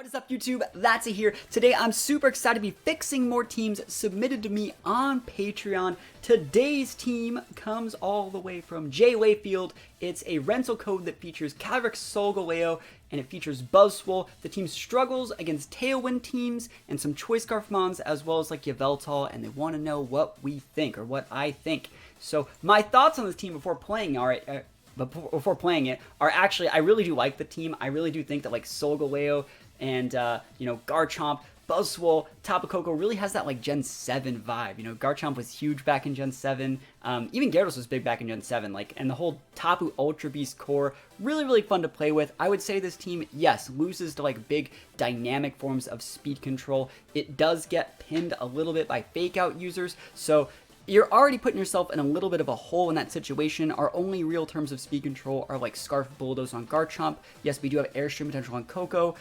What is up, YouTube? That's it here. Today I'm super excited to be fixing more teams submitted to me on Patreon. Today's team comes all the way from Jay Wayfield. It's a rental code that features Calyrex Solgaleo and it features Buzzwole. The team struggles against Tailwind teams and some Choice Scarf Mons as well as like Yveltal, and they want to know what we think or what I think. So my thoughts on this team before playing before playing it are actually, I really do like the team. I really do think that like Solgaleo and Garchomp, Buzzwole, Tapu Koko really has that like Gen 7 vibe. You know, Garchomp was huge back in Gen 7. Even Gyarados was big back in Gen 7. Like, and the whole Tapu Ultra Beast core, really fun to play with. I would say this team, yes, loses to like big dynamic forms of speed control. It does get pinned a little bit by fake out users. So you're already putting yourself in a little bit of a hole in that situation. Our only real terms of speed control are like Scarf Bulldoze on Garchomp. Yes, we do have Airstream potential on Koko.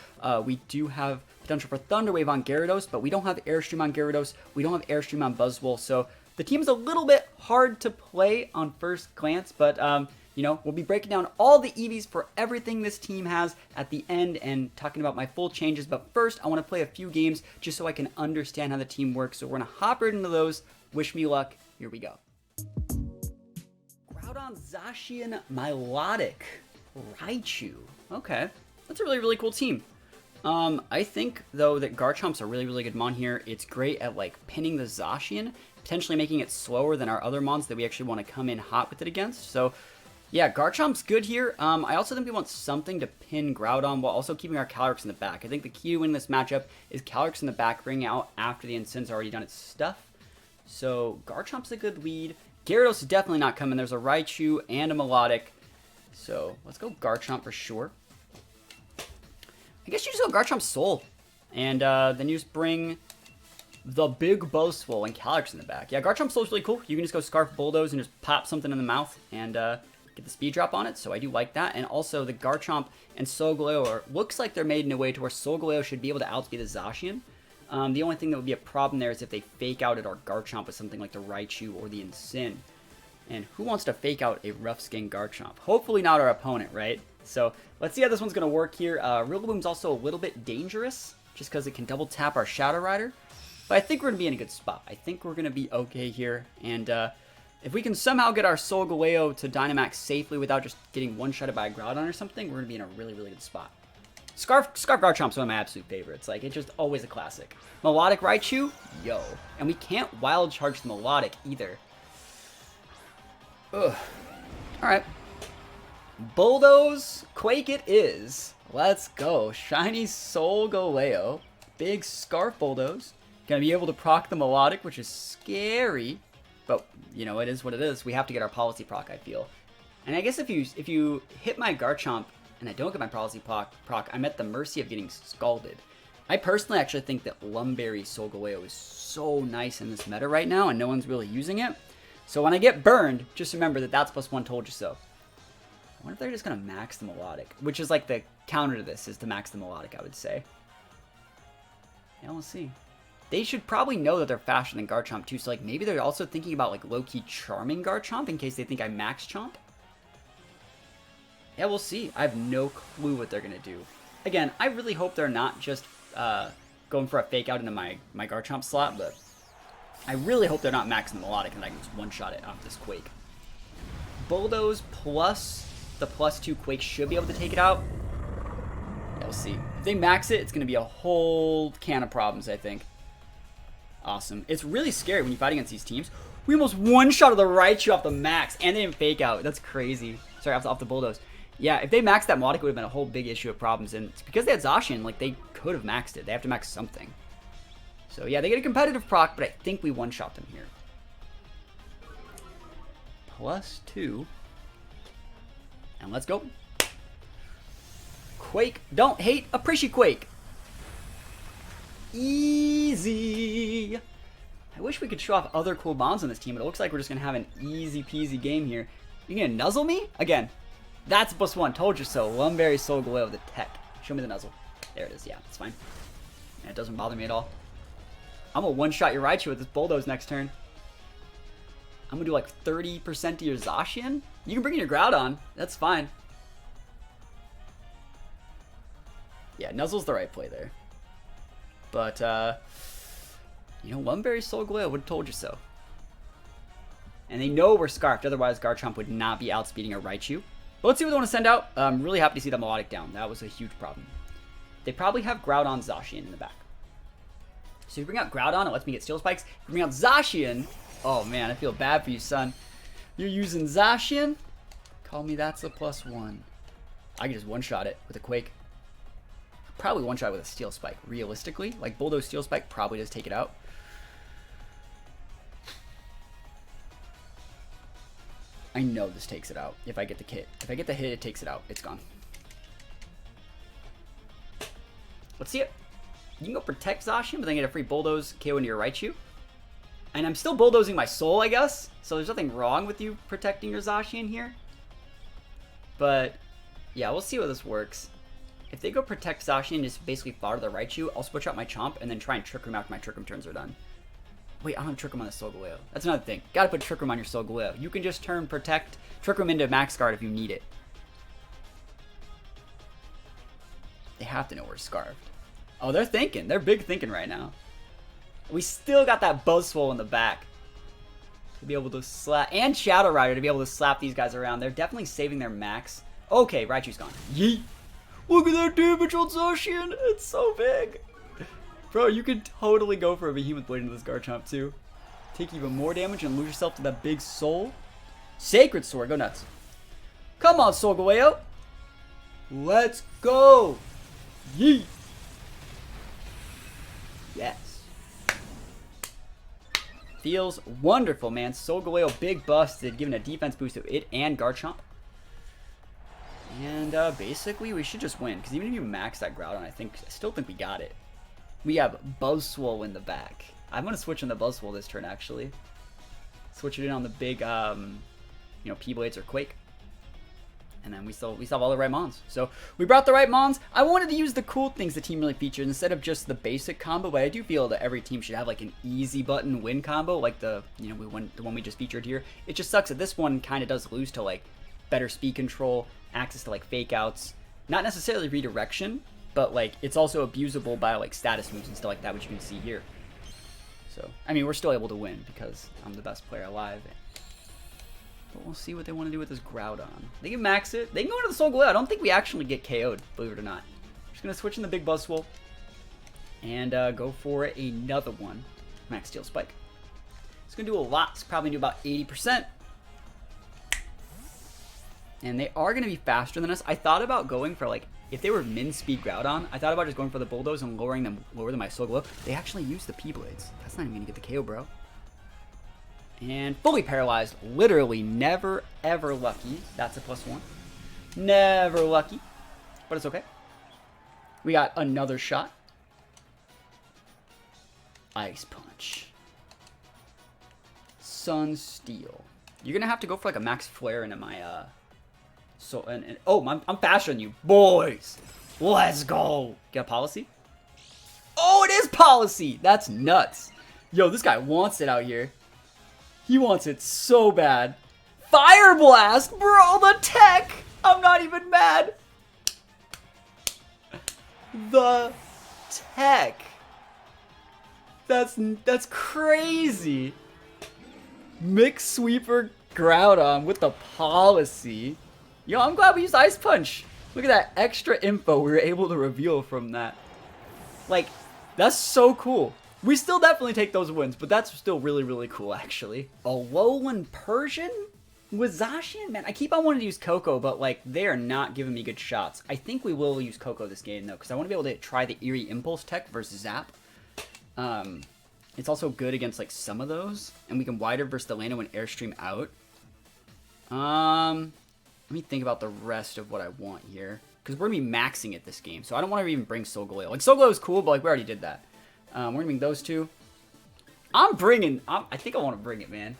We do have potential for Thunder Wave on Gyarados, but we don't have Airstream on Gyarados. We don't have Airstream on Buzzwole. So the team's a little bit hard to play on first glance, but we'll be breaking down all the EVs for everything this team has at the end and talking about my full changes. But first, I want to play a few games just so I can understand how the team works. So we're going to hop right into those. Wish me luck. Here we go. Groudon, Zacian, Milotic, Raichu. Okay, that's a really cool team. I think though that Garchomp's a really good mon here. It's great at like pinning the Zacian, potentially making it slower than our other mons that we actually want to come in hot with it against. So yeah, Garchomp's good here. I also think we want something to pin Groudon while also keeping our Calyrex in the back. I think the key to winning this matchup is Calyrex in the back, bringing out after the Incine's already done its stuff. So Garchomp's a good lead. Gyarados is definitely not coming. There's a Raichu and a Milotic. So let's go Garchomp for sure. I guess you just go Garchomp Soul. And then you just bring the big Buzzwole and Calyrex in the back. Yeah, Garchomp Soul's really cool. You can just go Scarf Bulldoze and just pop something in the mouth and get the speed drop on it. So I do like that. And also the Garchomp and Solgaleo looks like they're made in a way to where Solgaleo should be able to outspeed the Zacian. The only thing that would be a problem there is if they fake out at our Garchomp with something like the Raichu or the Incine. And who wants to fake out a rough skin Garchomp? Hopefully not our opponent, right? So let's see how this one's going to work here. Rillaboom's also a little bit dangerous just because it can double tap our Shadow Rider. But I think we're going to be in a good spot. I think we're going to be okay here. And if we can somehow get our Solgaleo to Dynamax safely without just getting one-shotted by a Groudon or something, we're going to be in a really good spot. Scarf Garchomp's one of my absolute favorites. Like, it's just always a classic. Milotic Raichu? Yo. And we can't wild charge the Milotic either. Ugh. Alright. Bulldoze Quake it is. Let's go. Shiny Solgaleo. Big Scarf Bulldoze. Gonna be able to proc the Milotic, which is scary. But, you know, it is what it is. We have to get our policy proc, I feel. And I guess if you hit my Garchomp and I don't get my policy proc, I'm at the mercy of getting scalded. I personally actually think that Lumberry Solgaleo is so nice in this meta right now, and no one's really using it. So when I get burned, just remember that THATSaPlusONE told you so. I wonder if they're just going to max the Milotic, which is like the counter to this, is to max the Milotic, I would say. Yeah, we'll see. They should probably know that they're faster than Garchomp too, so like maybe they're also thinking about like low-key charming Garchomp in case they think I max Chomp. Yeah, we'll see. I have no clue what they're going to do. Again, I really hope they're not just going for a fake out into my Garchomp slot, but I really hope they're not maxing the Milotic and I can just one-shot it off this Quake. Bulldoze plus the +2 Quake should be able to take it out. Yeah, we'll see. If they max it, it's going to be a whole can of problems, I think. Awesome. It's really scary when you fight against these teams. We almost one-shotted the Raichu off the max, and they didn't fake out. That's crazy. Sorry, off the Bulldoze. Yeah, if they maxed that Milotic, it would have been a whole big issue of problems. And it's because they had Zacian, like, they could have maxed it. They have to max something. So, yeah, they get a competitive proc, but I think we one-shot them here. +2. And let's go. Quake. Don't hate. Appreciate Quake. Easy. I wish we could show off other cool bombs on this team, but it looks like we're just going to have an easy-peasy game here. You going to nuzzle me? Again. That's +1. Told you so. Lumberry Solgaleo with the tech. Show me the nuzzle. There it is. Yeah, it's fine. And it doesn't bother me at all. I'm going to one-shot your Raichu with this Bulldoze next turn. I'm going to do like 30% to your Zacian. You can bring in your Groudon. That's fine. Yeah, Nuzzle's the right play there. But, you know, Lumberry Solgaleo would have told you so. And they know we're Scarfed, otherwise Garchomp would not be outspeeding a Raichu. But let's see what they want to send out. I'm really happy to see that Melodic down. That was a huge problem. They probably have Groudon Zacian in the back. So you bring out Groudon, it lets me get Steel Spikes. You bring out Zacian. Oh man, I feel bad for you, son. You're using Zacian? Call me that's a +1. I can just one-shot it with a Quake. Probably one-shot it with a Steel Spike, realistically. Like, Bulldoze Steel Spike probably does take it out. I know this takes it out if I get the kit. If I get the hit, it takes it out. It's gone. Let's see it. You can go protect Zacian, but then get a free Bulldoze KO into your Raichu. And I'm still bulldozing my soul, I guess. So there's nothing wrong with you protecting your Zacian here. But, yeah, we'll see how this works. If they go protect Zacian and just basically fodder the Raichu, I'll switch out my Chomp and then try and Trick Room after my Trick Room turns are done. Wait, I don't have Trick Room on the Solgaleo. That's another thing. Gotta put Trick Room on your Solgaleo. You can just turn Protect, Trick Room into Max Guard if you need it. They have to know we're Scarfed. Oh, they're thinking. They're big thinking right now. We still got that Buzzwole in the back to be able to slap, and Shadow Rider to be able to slap these guys around. They're definitely saving their max. Okay, Raichu's gone. Yeet. Look at that damage on Zacian. It's so big. Bro, you could totally go for a Behemoth Blade into this Garchomp too. Take even more damage and lose yourself to that big soul. Sacred Sword, go nuts. Come on, Solgaleo. Let's go. Yeet. Yes. Feels wonderful, man. Solgaleo big busted, giving a defense boost to it and Garchomp. And basically, we should just win. Because even if you max that Groudon, I still think we got it. We have Buzzwole in the back. I'm going to switch in the Buzzwole this turn, actually. Switch it in on the big, you know, P-Blades or Quake. And then we still have all the right mons. So we brought the right mons. I wanted to use the cool things the team really featured instead of just the basic combo. But I do feel that every team should have like an easy button win combo, like the one we just featured here. It just sucks that this one kind of does lose to like better speed control, access to like fake outs, not necessarily redirection, but like it's also abusable by like status moves and stuff like that, which you can see here. So I mean, we're still able to win because I'm the best player alive. But we'll see what they want to do with this Groudon. They can max it. They can go into the Solgaleo. I don't think we actually get KO'd, believe it or not. Just going to switch in the big Buzzwole. And go for another one. Max Steel Spike. It's going to do a lot. It's probably do about 80%. And they are going to be faster than us. I thought about going for like, if they were min-speed Groudon, I thought about just going for the Bulldoze and lower than my Solgaleo. They actually used the P-Blades. That's not even going to get the KO, bro. And fully paralyzed. Literally never, ever lucky. That's a +1. Never lucky. But it's okay. We got another shot. Ice Punch. Sun Steel. You're going to have to go for like a max flare into my... oh, I'm faster than you. Boys. Let's go. Get a Policy? Oh, it is Policy. That's nuts. Yo, this guy wants it out here. He wants it so bad. Fire Blast, bro, the tech. I'm not even mad. The tech. That's crazy. Mix Sweeper Groudon with the Policy. Yo, I'm glad we used Ice Punch. Look at that extra info we were able to reveal from that. Like, that's so cool. We still definitely take those wins, but that's still really, really cool, actually. Alolan Persian with Zacian? Man, I keep on wanting to use Coco, but, like, they are not giving me good shots. I think we will use Coco this game, though, because I want to be able to try the Eerie Impulse tech versus Zap. It's also good against, like, some of those, and we can wider versus the Lando and Airstream out. Let me think about the rest of what I want here, because we're going to be maxing it this game, so I don't want to even bring Solgaleo. Like, Solgaleo is cool, but, like, we already did that. We're going to bring those two. I think I want to bring it, man.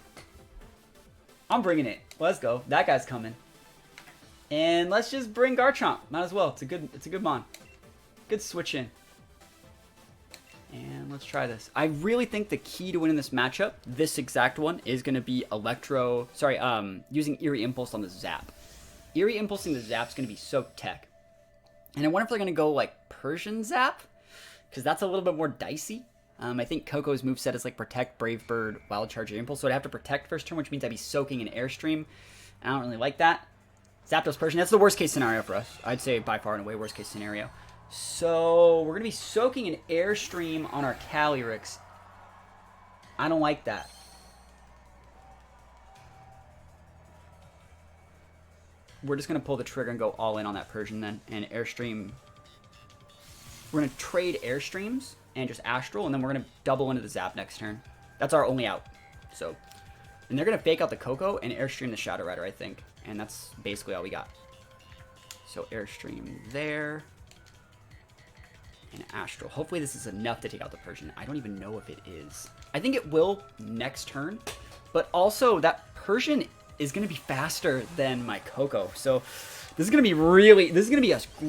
I'm bringing it. Let's go. That guy's coming. And let's just bring Garchomp. Might as well. It's a good mon. Good switch in. And let's try this. I really think the key to winning this matchup, this exact one, is going to be using Eerie Impulse on the Zap. Eerie Impulsing the Zap's going to be so tech. And I wonder if they're going to go, like, Persian Zap, because that's a little bit more dicey. I think Coco's moveset is like Protect, Brave Bird, Wild Charge, or Impulse, so I'd have to Protect first turn, which means I'd be soaking an Airstream. I don't really like that. Zapdos Persian, that's the worst case scenario for us. I'd say by far and away worst case scenario. So we're going to be soaking an Airstream on our Calyrex. I don't like that. We're just going to pull the trigger and go all in on that Persian then. And Airstream. We're going to trade Airstreams and just Astral. And then we're going to double into the Zap next turn. That's our only out. So, and they're going to fake out the Coco and Airstream the Shadow Rider, I think. And that's basically all we got. So Airstream there. And Astral. Hopefully this is enough to take out the Persian. I don't even know if it is. I think it will next turn. But also that Persian is going to be faster than my Coco. So this is going to be a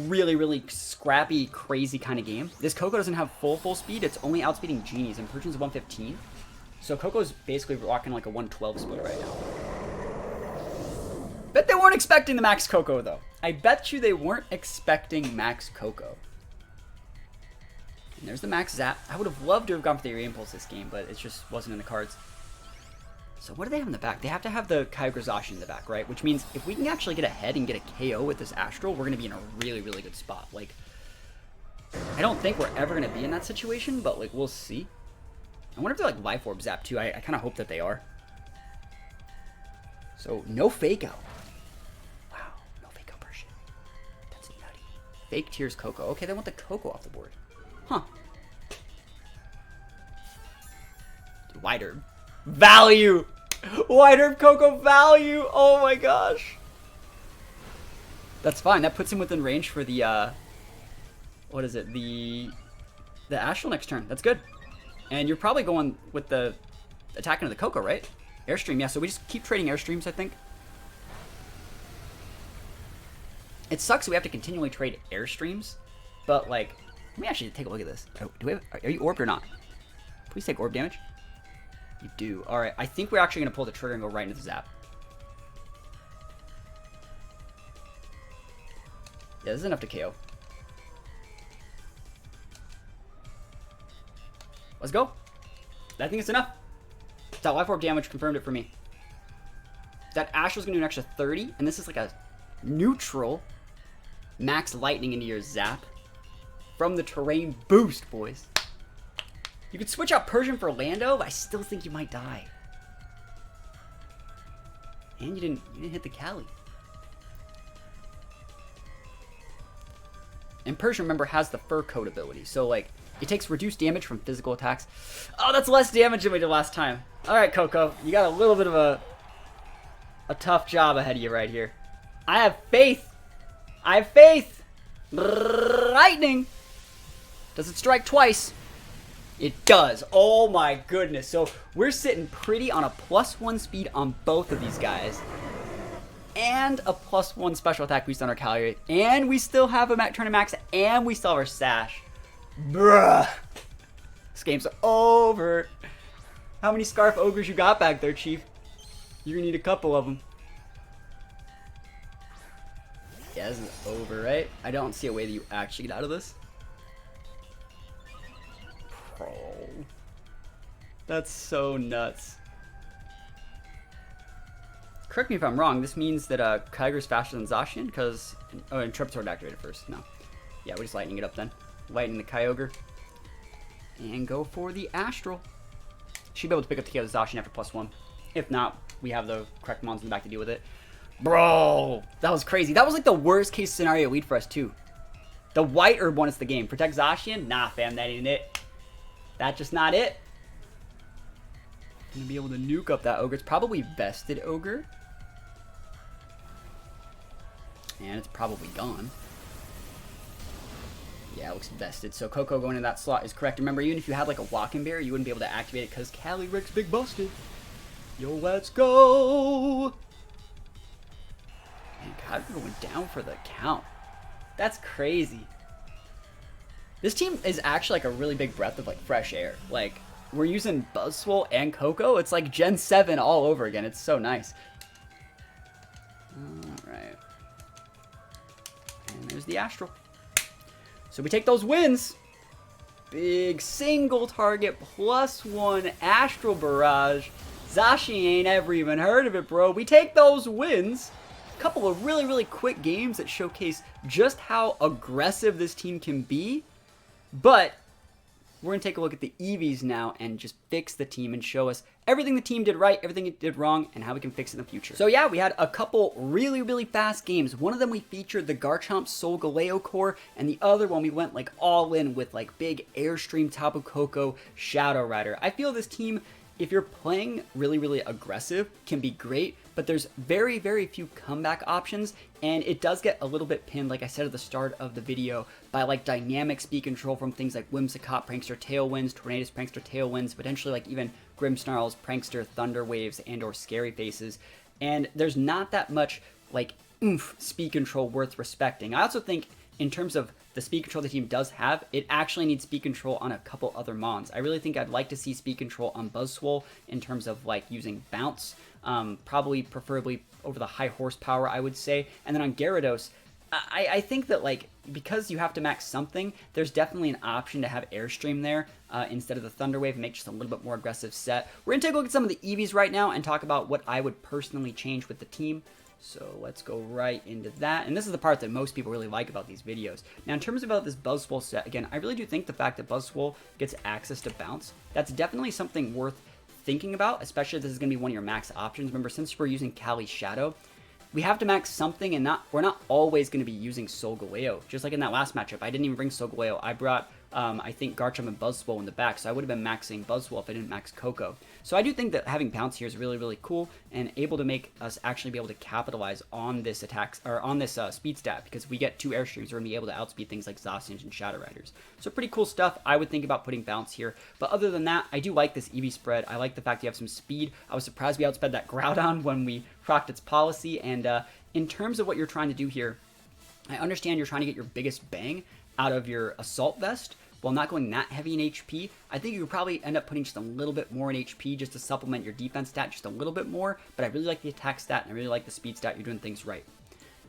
really scrappy, crazy kind of game. This Coco doesn't have full speed. It's only outspeeding Genies, and Persian's 115. So Coco's basically rocking like a 112 split right now. Bet they weren't expecting the Max Coco, though. I bet you they weren't expecting Max Coco. And there's the Max Zap. I would have loved to have gone for the Area Impulse this game, but it just wasn't in the cards. So what do they have in the back? They have to have the Kyogre Zacian in the back, right? Which means if we can actually get ahead and get a KO with this Astral, we're going to be in a really good spot. Like, I don't think we're ever going to be in that situation, but like we'll see. I wonder if they're like Life Orb Zap too. I kind of hope that they are. So no Fake Out. Wow, no Fake Out Persian. That's nutty. Fake Tears Coco. Okay, they want the Coco off the board. Huh. White Herb. Value! White Herb Coco value! Oh my gosh. That's fine. That puts him within range for the, what is it? The Astral next turn. That's good. And you're probably going with the attack into the Coco, right? Airstream, yeah. So we just keep trading Airstreams, I think. It sucks we have to continually trade Airstreams. But, like, let me actually take a look at this. Oh, are you orbed or not? Please take orb damage. You do. Alright, I think we're actually going to pull the trigger and go right into the Zap. Yeah, this is enough to KO. Let's go. I think it's enough. That Life Orb damage confirmed it for me. That Astral's going to do an extra 30, and this is like a neutral Max Lightning into your Zap from the Terrain Boost, boys. You could switch out Persian for Lando, but I still think you might die. And you didn't hit the Cali. And Persian, remember, has the Fur Coat ability, so like it takes reduced damage from physical attacks. Oh, that's less damage than we did last time. All right, Coco, you got a little bit of a tough job ahead of you right here. I have faith. I have faith. Lightning. Does it strike twice? It does. Oh my goodness. So we're sitting pretty on a +1 speed on both of these guys. And a +1 special attack boost on our Calyrex. And we still have a turn to max. And we still have our Sash. Bruh. This game's over. How many Scarf Ogres you got back there, Chief? You're gonna need a couple of them. Yeah, this is over, right? I don't see a way that you actually get out of this. Bro. That's so nuts. Correct me if I'm wrong, this means that Kyogre's faster than Zacian, because... Oh, and Traptor activated first. No. Yeah, we're just lightening it up then. Lightening the Kyogre. And go for the Astral. Should be able to pick up the Zacian after +1. If not, we have the correct mons in the back to deal with it. Bro! That was crazy. That was like the worst case scenario lead for us too. The White Herb won us the game. Protect Zacian? Nah, fam, that ain't it. That's just not it. Gonna be able to nuke up that Ogre. It's probably Vested Ogre. And it's probably gone. Yeah, it looks vested. So Coco going in that slot is correct. Remember, even if you had like a Walking Bear, you wouldn't be able to activate it because Calyrex big busted. Yo, let's go! And Kyogre went down for the count. That's crazy. This team is actually like a really big breath of like fresh air. Like, we're using Buzzwole and Coco. It's like Gen 7 all over again. It's so nice. Alright. And there's the Astral. So we take those wins. Big single target +1 Astral Barrage. Zashi ain't ever even heard of it, bro. We take those wins. A couple of really, really quick games that showcase just how aggressive this team can be. But we're going to take a look at the EVs now and just fix the team and show us everything the team did right, everything it did wrong, and how we can fix it in the future. So yeah, we had a couple really, really fast games. One of them we featured the Garchomp Solgaleo core, and the other one we went like all in with like big Airstream Tapu Koko Shadow Rider. I feel this team, if you're playing really, really aggressive, can be great, but there's very, very few comeback options, and it does get a little bit pinned, like I said at the start of the video, by like dynamic speed control from things like Whimsicott, Prankster, Tailwinds, Tornadus, Prankster, Tailwinds, potentially like even Grimmsnarls, Prankster, Thunder Waves, and or Scary Faces, and there's not that much like oomph speed control worth respecting. I also think in terms of the speed control the team does have, it actually needs speed control on a couple other mons. I really think I'd like to see speed control on Buzzwole in terms of like using bounce, probably preferably over the high horsepower, I would say. And then on Gyarados, I think that like because you have to max something, there's definitely an option to have Airstream there instead of the Thunder Wave, make just a little bit more aggressive set. We're gonna take a look at some of the EVs right now and talk about what I would personally change with the team. So let's go right into that. And this is the part that most people really like about these videos. Now, in terms about this Buzzwole set, again, I really do think the fact that Buzzwole gets access to bounce, that's definitely something worth thinking about, especially if this is going to be one of your max options. Remember, since we're using Cali Shadow, we have to max something, and we're not always going to be using Solgaleo. Just like in that last matchup, I didn't even bring Solgaleo. I brought, I think, Garchomp and Buzzwole in the back, so I would have been maxing Buzzwole if I didn't max Koko. So I do think that having bounce here is really, really cool and able to make us actually be able to capitalize on this attacks or on this speed stat, because if we get 2 Airstreams, we're going to be able to outspeed things like Zacians and Shadow Riders. So pretty cool stuff. I would think about putting bounce here. But other than that, I do like this EV spread. I like the fact you have some speed. I was surprised we outsped that Groudon when we procced its policy. And in terms of what you're trying to do here, I understand you're trying to get your biggest bang out of your Assault Vest while not going that heavy in HP. I think you could probably end up putting just a little bit more in HP just to supplement your defense stat just a little bit more, but I really like the attack stat and I really like the speed stat. You're doing things right.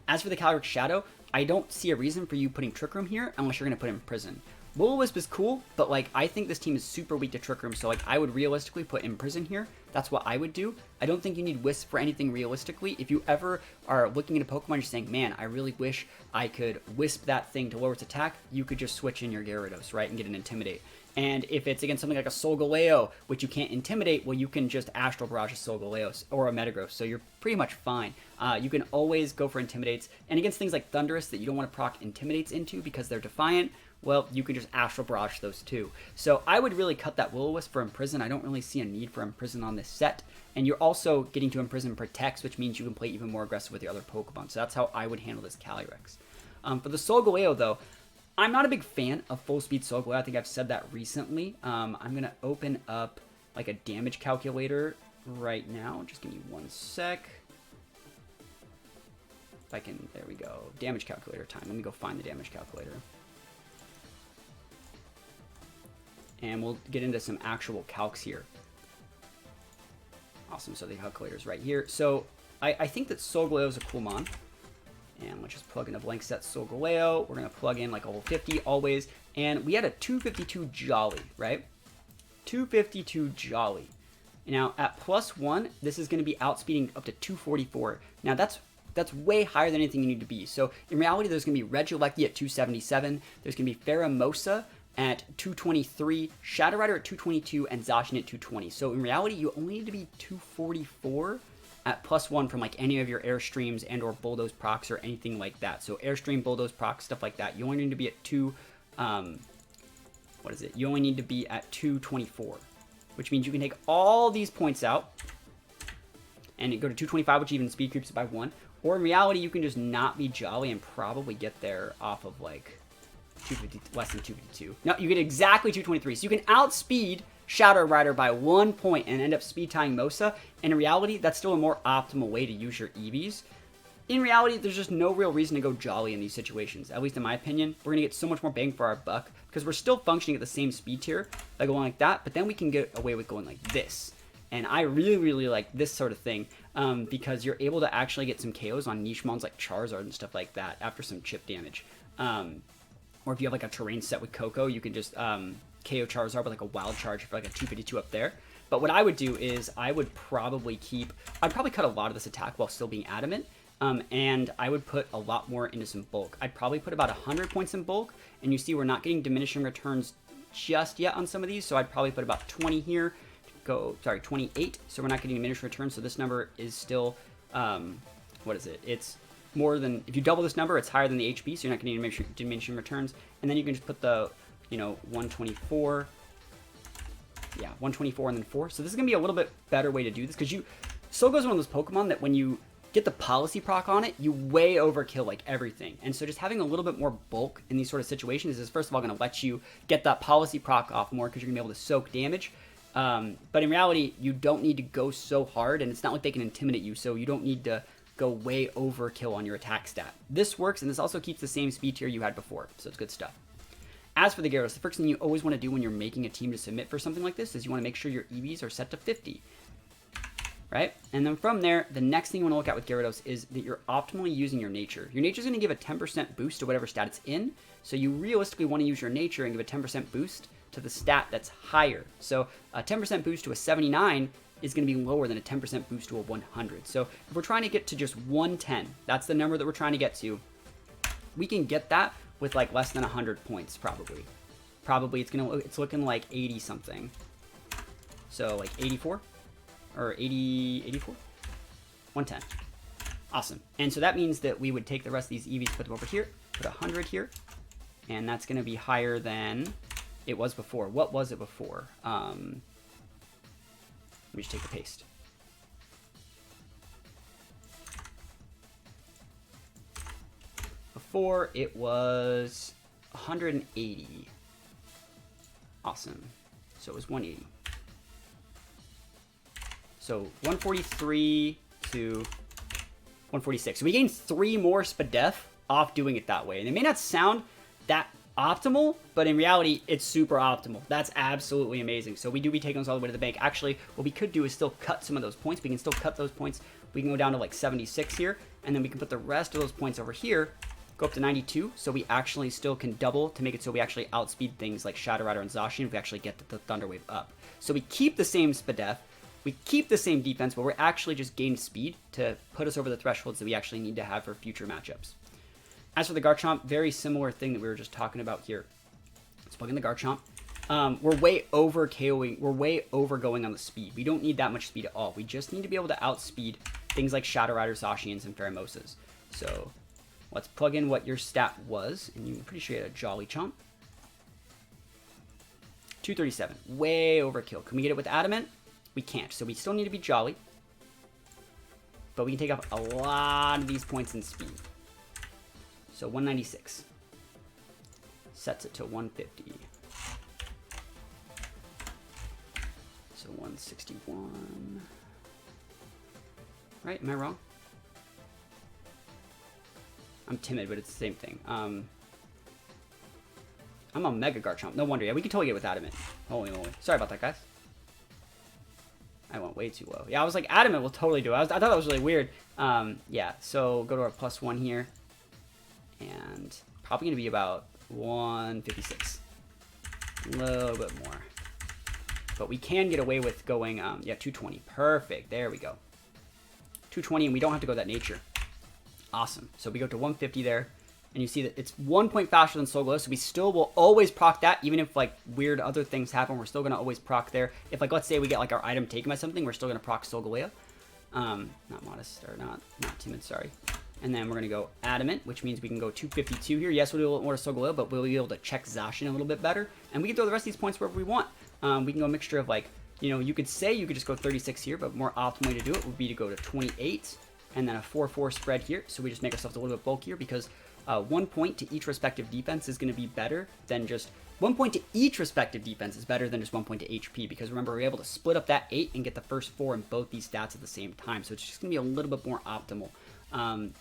As for the Calyrex Shadow, I don't see a reason for you putting Trick Room here unless you're going to put him in Prison. Will-O-Wisp is cool, but like I think this team is super weak to Trick Room, so like I would realistically put in Prison here. That's what I would do. I don't think you need Wisp for anything realistically. If you ever are looking at a Pokemon, you're saying, man, I really wish I could Wisp that thing to lower its attack, you could just switch in your Gyarados, right, and get an Intimidate. And if it's against something like a Solgaleo, which you can't Intimidate, well, you can just Astral Barrage a Solgaleo or a Metagross, so you're pretty much fine. You can always go for Intimidates. And against things like Thundurus that you don't want to proc Intimidates into because they're Defiant, well, you can just Astral Barrage those too. So I would really cut that Will-O-Wisp for Imprison. I don't really see a need for Imprison on this set. And you're also getting to Imprison Protects, which means you can play even more aggressive with your other Pokemon. So that's how I would handle this Calyrex. For the Solgaleo, though, I'm not a big fan of full speed Solgaleo. I think I've said that recently. I'm going to open up like a damage calculator right now. Just give me one sec. If I can, there we go. Damage calculator time. Let me go find the damage calculator. And we'll get into some actual calcs here. Awesome, so the calculator's right here. So I think that Solgaleo is a cool mon. And let's just plug in a blank set Solgaleo. We're going to plug in like a level 50 always. And we had a 252 Jolly, right? 252 Jolly. Now at +1, this is going to be outspeeding up to 244. Now that's way higher than anything you need to be. So in reality, there's going to be Regieleki at 277. There's going to be Pheromosa at 223, Shadow Rider at 222, and Zacian at 220. So in reality, you only need to be 244 at +1 from like any of your Airstreams and or Bulldoze procs or anything like that. So Airstream, Bulldoze procs, stuff like that. You only need to be at You only need to be at 224, which means you can take all these points out and go to 225, which even speed creeps it by 1. Or in reality, you can just not be Jolly and probably get there off of like 250, less than 252. No, you get exactly 223. So you can outspeed Shadow Rider by 1 point and end up speed tying Mosa. And in reality, that's still a more optimal way to use your EVs. In reality, there's just no real reason to go Jolly in these situations. At least in my opinion, we're going to get so much more bang for our buck because we're still functioning at the same speed tier by going like that. But then we can get away with going like this. And I really, really like this sort of thing because you're able to actually get some KOs on niche mons like Charizard and stuff like that after some chip damage. Or if you have like a terrain set with Coco, you can just KO Charizard with like a wild charge for like a 252 up there. But what I would do is I'd probably cut a lot of this attack while still being adamant. And I would put a lot more into some bulk. I'd probably put about 100 points in bulk, and you see we're not getting diminishing returns just yet on some of these, so I'd probably put about 20 here, 28, so we're not getting diminishing returns, so this number is still, what is it? It's more than, if you double this number, it's higher than the HP, so you're not getting diminishing returns, and then you can just put the, 124, yeah, 124 and then 4, so this is going to be a little bit better way to do this, because Soulglow is one of those Pokemon that when you get the policy proc on it, you way overkill like everything. And so just having a little bit more bulk in these sort of situations is first of all going to let you get that policy proc off more because you're going to be able to soak damage. But in reality, you don't need to go so hard, and it's not like they can intimidate you, so you don't need to go way overkill on your attack stat. This works, and this also keeps the same speed tier you had before, so it's good stuff. As for the Gyarados, the first thing you always want to do when you're making a team to submit for something like this is you want to make sure your EVs are set to 50. Right? And then from there, the next thing you want to look at with Gyarados is that you're optimally using your nature. Your nature is going to give a 10% boost to whatever stat it's in, so you realistically want to use your nature and give a 10% boost to the stat that's higher. So a 10% boost to a 79 is going to be lower than a 10% boost to a 100. So if we're trying to get to just 110, that's the number that we're trying to get to, we can get that with like less than 100 points probably. Probably it's looking like 80 something. So like 84? Or 84? 110. Awesome. And so that means that we would take the rest of these EVs, put them over here, put 100 here, and that's going to be higher than it was before. What was it before? Let me just take the paste. Before it was 180. Awesome. So it was 180. So 143 to 146. So we gained 3 more Spadef off doing it that way. And it may not sound that optimal, but in reality, it's super optimal. That's absolutely amazing. So we do be taking those all the way to the bank. Actually, what we could do is still cut some of those points. We can still cut those points. We can go down to like 76 here, and then we can put the rest of those points over here, go up to 92, so we actually still can double to make it so we actually outspeed things like Shadow Rider and Zacian if we actually get the Thunder Wave up. So we keep the same Spadef, we keep the same defense, but we're actually just gaining speed to put us over the thresholds that we actually need to have for future matchups. As for the Garchomp, very similar thing that we were just talking about here. Let's plug in the Garchomp. We're way over KOing, we're way over going on the speed. We don't need that much speed at all. We just need to be able to outspeed things like Shadow Riders, Zacians, and Pheromosas. So let's plug in what your stat was, and I'm pretty sure you had a Jolly Chomp. 237, way overkill. Can we get it with Adamant? We can't, so we still need to be Jolly. But we can take up a lot of these points in speed. So 196. Sets it to 150. So 161. Right, am I wrong? I'm timid, but it's the same thing. I'm a Mega Garchomp. No wonder. Yeah, we can totally get with Adamant. Holy moly. Sorry about that, guys. I went way too low. Yeah, I was like, Adamant will totally do it. I thought that was really weird. Yeah, so go to our +1 here. And probably going to be about 156. A little bit more. But we can get away with going, yeah, 220. Perfect. There we go. 220, and we don't have to go that nature. Awesome. So we go to 150 there. And you see that it's 1 point faster than Soulglow, so we still will always proc that, even if like weird other things happen, we're still going to always proc there. If like, let's say we get like our item taken by something, we're still going to proc Solgaleo. Not modest, or not timid, sorry. And then we're going to go Adamant, which means we can go 252 here. Yes, we'll do a little more to Solgaleo, but we'll be able to check Zacian a little bit better. And we can throw the rest of these points wherever we want. We can go a mixture of like, you know, you could say you could just go 36 here, but more optimal way to do it would be to go to 28 and then a 4-4 spread here. So we just make ourselves a little bit bulkier because 1 point to each respective defense is going to be better than just 1 point to each respective defense is better than just 1 point to HP, because remember, we're able to split up that 8 and get the first 4 in both these stats at the same time. So it's just going to be a little bit more optimal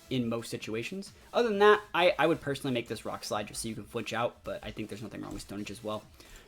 in most situations. Other than that, I would personally make this Rock Slide just so you can flinch out, but I think there's nothing wrong with Stone Edge as well.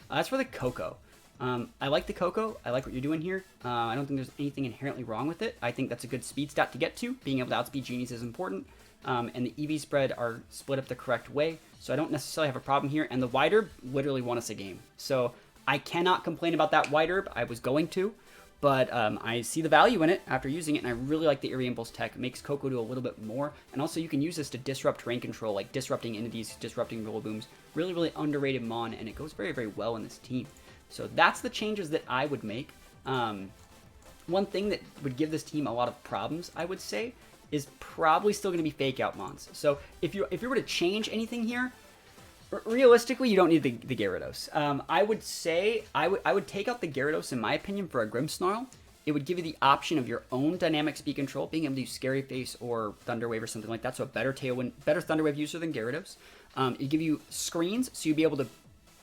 As for the Coco, I like the Coco. I like what you're doing here. I don't think there's anything inherently wrong with it. I think that's a good speed stat to get to. Being able to outspeed genies is important. and the EV spread are split up the correct way, so I don't necessarily have a problem here. And the Wide Herb literally won us a game, so I cannot complain about that Wide Herb. I was going to, but I see the value in it after using it, and I really like the Eerie Impulse tech. It makes Coco do a little bit more, and also you can use this to disrupt rank control, like disrupting entities, disrupting Rillaboom's. Really, really underrated mon, and it goes very, very well in this team. So that's the changes that I would make. One thing that would give this team a lot of problems, I would say, is probably still going to be fake out mons. So if you were to change anything here, realistically, you don't need the Gyarados. I would say I would take out the Gyarados, in my opinion, for a Grimmsnarl. It would give you the option of your own dynamic speed control, being able to use Scary Face or Thunder Wave or something like that. So a better Thunder Wave user than Gyarados. It'd give you screens, so you'd be able to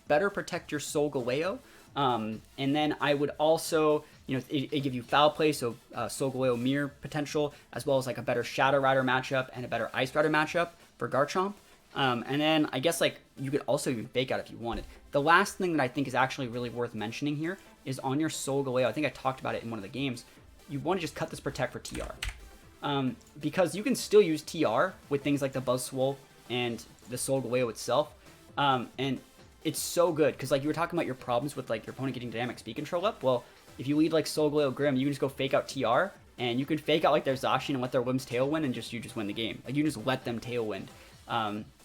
better protect your Solgaleo. And then I would also, it give you Foul Play, so Solgaleo Mirror potential, as well as like a better Shadow Rider matchup and a better Ice Rider matchup for Garchomp. And then I guess like you could also even fake out if you wanted. The last thing that I think is actually really worth mentioning here is on your Solgaleo. I think I talked about it in one of the games. You want to just cut this Protect for TR. Because you can still use TR with things like the Buzzwole and the Solgaleo itself. And it's so good because like you were talking about your problems with like your opponent getting dynamic speed control up. Well, if you lead like Solgaleo Grimm, you can just go fake out TR, and you can fake out like their Zacian and let their Whims Tailwind, and you just win the game. Like you just let them Tailwind.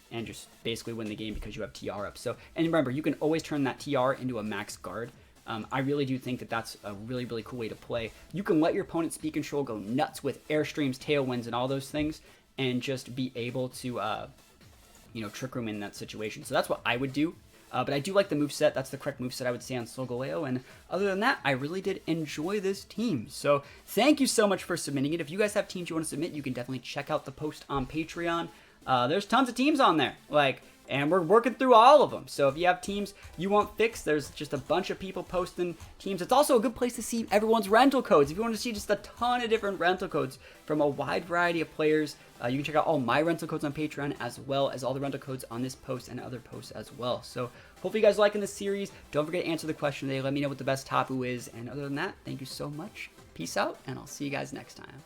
And just basically win the game because you have TR up. So, and remember, you can always turn that TR into a max guard. I really do think that that's a really, really cool way to play. You can let your opponent's speed control go nuts with Airstreams, Tailwinds, and all those things, and just be able to, Trick Room in that situation. So that's what I would do. But I do like the moveset. That's the correct moveset I would say on Solgaleo. And other than that, I really did enjoy this team. So thank you so much for submitting it. If you guys have teams you want to submit, you can definitely check out the post on Patreon. There's tons of teams on there, and we're working through all of them. So if you have teams you want fixed, there's just a bunch of people posting teams. It's also a good place to see everyone's rental codes. If you want to see just a ton of different rental codes from a wide variety of players, you can check out all my rental codes on Patreon, as well as all the rental codes on this post and other posts as well. So hopefully you guys are liking this series. Don't forget to answer the question today. Let me know what the best Tapu is. And other than that, thank you so much. Peace out, and I'll see you guys next time.